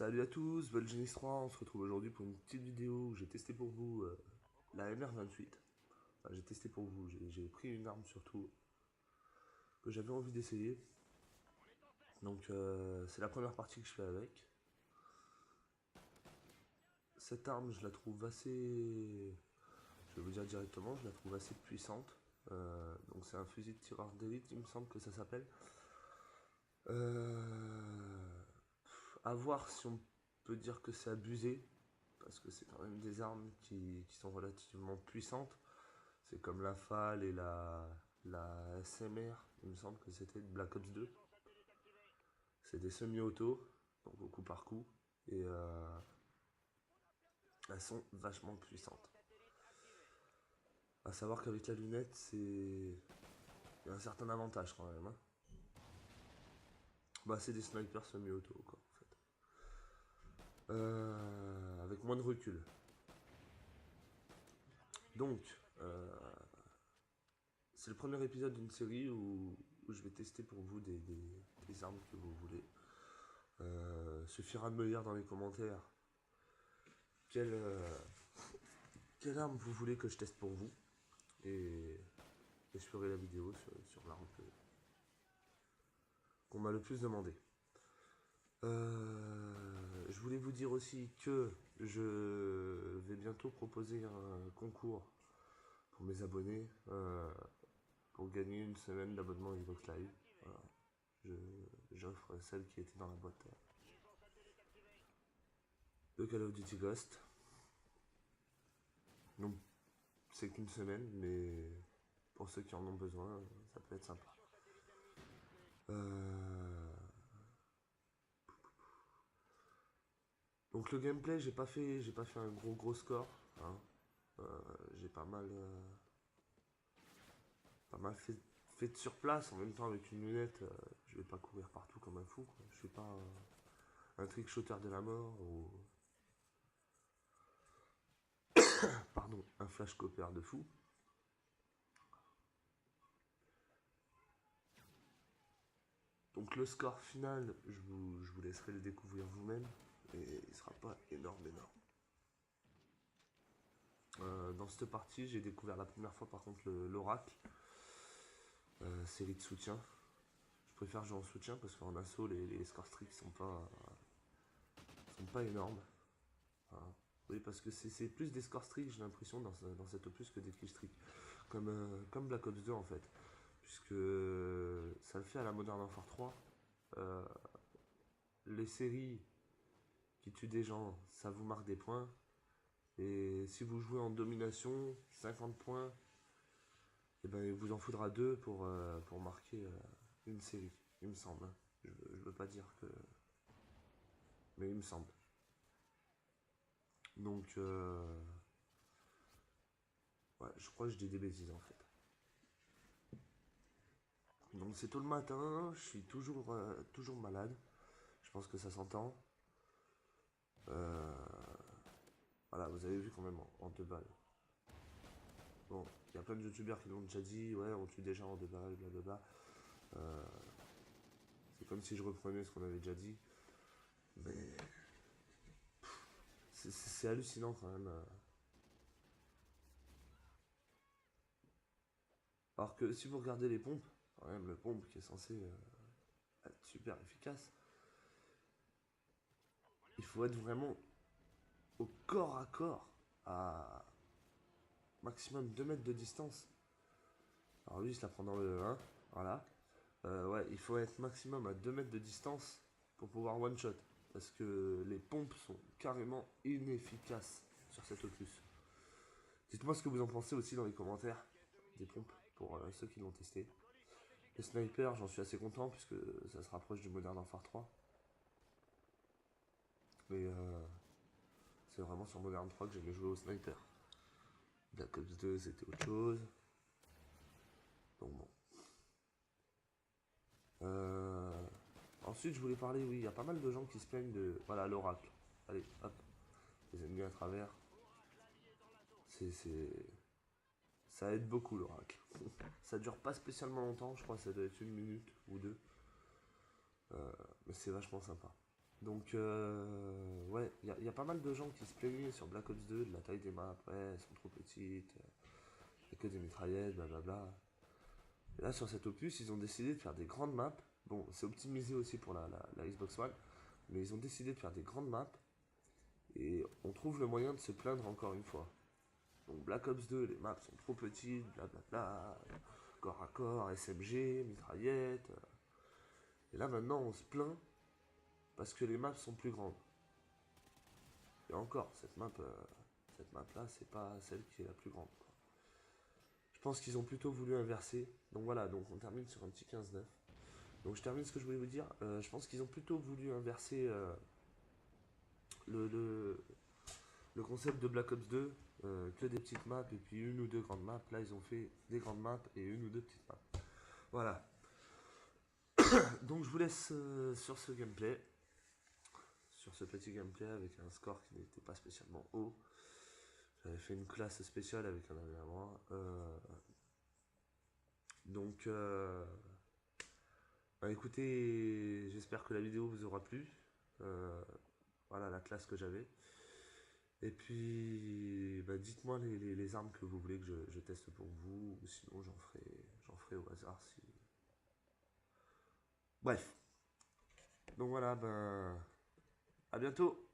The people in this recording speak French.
Salut à tous, Volgenis 3, on se retrouve aujourd'hui pour une petite vidéo où j'ai testé pour vous la MR28. Enfin, j'ai testé pour vous, j'ai pris une arme surtout que j'avais envie d'essayer. Donc c'est la première partie que je fais avec. Cette arme je la trouve assez... Je vais vous dire directement, je la trouve assez puissante. Donc c'est un fusil de tireur d'élite, il me semble que ça s'appelle. À voir si on peut dire que c'est abusé, parce que c'est quand même des armes qui sont relativement puissantes. C'est comme la FAL et la SMR, il me semble que c'était de Black Ops 2. C'est des semi-auto, donc au coup par coup, et elles sont vachement puissantes. À savoir qu'avec la lunette, il y a un certain avantage quand même. Hein. Bah, c'est des snipers semi-auto, quoi, en fait. Avec moins de recul. Donc, c'est le premier épisode d'une série où je vais tester pour vous des armes que vous voulez. Suffira de me lire dans les commentaires quelle arme vous voulez que je teste pour vous. Et je ferai la vidéo sur l'arme qu'on m'a le plus demandé. Je voulais vous dire aussi que je vais bientôt proposer un concours pour mes abonnés pour gagner une semaine d'abonnement Xbox Live. Voilà. J'offre celle qui était dans la boîte de Call of Duty Ghost. Donc c'est qu'une semaine, mais pour ceux qui en ont besoin, ça peut être sympa. Donc le gameplay, j'ai pas fait un gros score. Hein. J'ai pas mal fait de sur place. En même temps, avec une lunette, je vais pas courir partout comme un fou. Quoi. Je suis pas un trick shooter de la mort ou pardon, un flash copper de fou. Donc le score final, je vous laisserai le découvrir vous-même. Et il sera pas énorme. Dans cette partie, j'ai découvert la première fois par contre l'Oracle, série de soutien. Je préfère jouer en soutien parce qu'en assaut, les scores stricts sont pas énormes. Hein. Oui, parce que c'est plus des scores stricts, j'ai l'impression, dans cet opus que des kills stricts. Comme Black Ops 2 en fait. Puisque ça le fait à la Modern Warfare 3. Les séries qui tuent des gens, ça vous marque des points. Et si vous jouez en domination, 50 points, et ben il vous en faudra 2 pour marquer une série, il me semble. Hein. Je veux pas dire que... Mais il me semble. Donc, ouais, je crois que je dis des bêtises en fait. Donc c'est tôt le matin, je suis toujours malade. Je pense que ça s'entend. Voilà, vous avez vu quand même en 2 balles. Bon, il y a plein de youtubeurs qui l'ont déjà dit, ouais, on tue déjà en 2 balles, blablabla. C'est comme si je reprenais ce qu'on avait déjà dit. Mais c'est hallucinant quand même. Alors que si vous regardez les pompes, quand même le pompe qui est censé être super efficace, il faut être vraiment au corps à corps à maximum 2 mètres de distance. Alors lui il se la prend dans le 1, voilà. Ouais, il faut être maximum à 2 mètres de distance pour pouvoir one shot. Parce que les pompes sont carrément inefficaces sur cet opus. Dites-moi ce que vous en pensez aussi dans les commentaires des pompes pour ceux qui l'ont testé. Le sniper, j'en suis assez content puisque ça se rapproche du Modern Warfare 3. Mais c'est vraiment sur Modern 3 que j'aimais jouer au sniper. Black Ops 2 c'était autre chose. Donc bon. Ensuite je voulais parler, oui, il y a pas mal de gens qui se plaignent de... Voilà, l'oracle. Allez, hop. Les ennemis à travers. Ça aide beaucoup l'oracle. Ça dure pas spécialement longtemps, je crois que ça doit être 1 minute ou 2. Mais c'est vachement sympa. Donc, ouais, il y a pas mal de gens qui se plaignaient sur Black Ops 2 de la taille des maps. Ouais, elles sont trop petites, il y a que des mitraillettes, blablabla. Et là, sur cet opus, ils ont décidé de faire des grandes maps. Bon, c'est optimisé aussi pour la Xbox One, mais ils ont décidé de faire des grandes maps et on trouve le moyen de se plaindre encore une fois. Donc, Black Ops 2, les maps sont trop petites, blablabla, corps à corps, SMG, mitraillette. Et là, maintenant, on se plaint parce que les maps sont plus grandes. Et encore, cette map là, c'est pas celle qui est la plus grande, quoi. Je pense qu'ils ont plutôt voulu inverser. Donc voilà, donc on termine sur un petit 15-9. Donc je termine ce que je voulais vous dire. Je pense qu'ils ont plutôt voulu inverser le, le, le concept de Black Ops 2, que des petites maps et puis une ou deux grandes maps. Là, ils ont fait des grandes maps et une ou deux petites maps. Voilà. Donc je vous laisse sur ce gameplay, sur ce petit gameplay avec un score qui n'était pas spécialement haut. J'avais fait une classe spéciale avec un ami à moi. Donc, bah, écoutez, j'espère que la vidéo vous aura plu. Euh, voilà la classe que j'avais. Et puis, bah, dites-moi les armes que vous voulez que je teste pour vous, ou sinon j'en ferai au hasard si. Bref. Donc voilà, ben, à bientôt.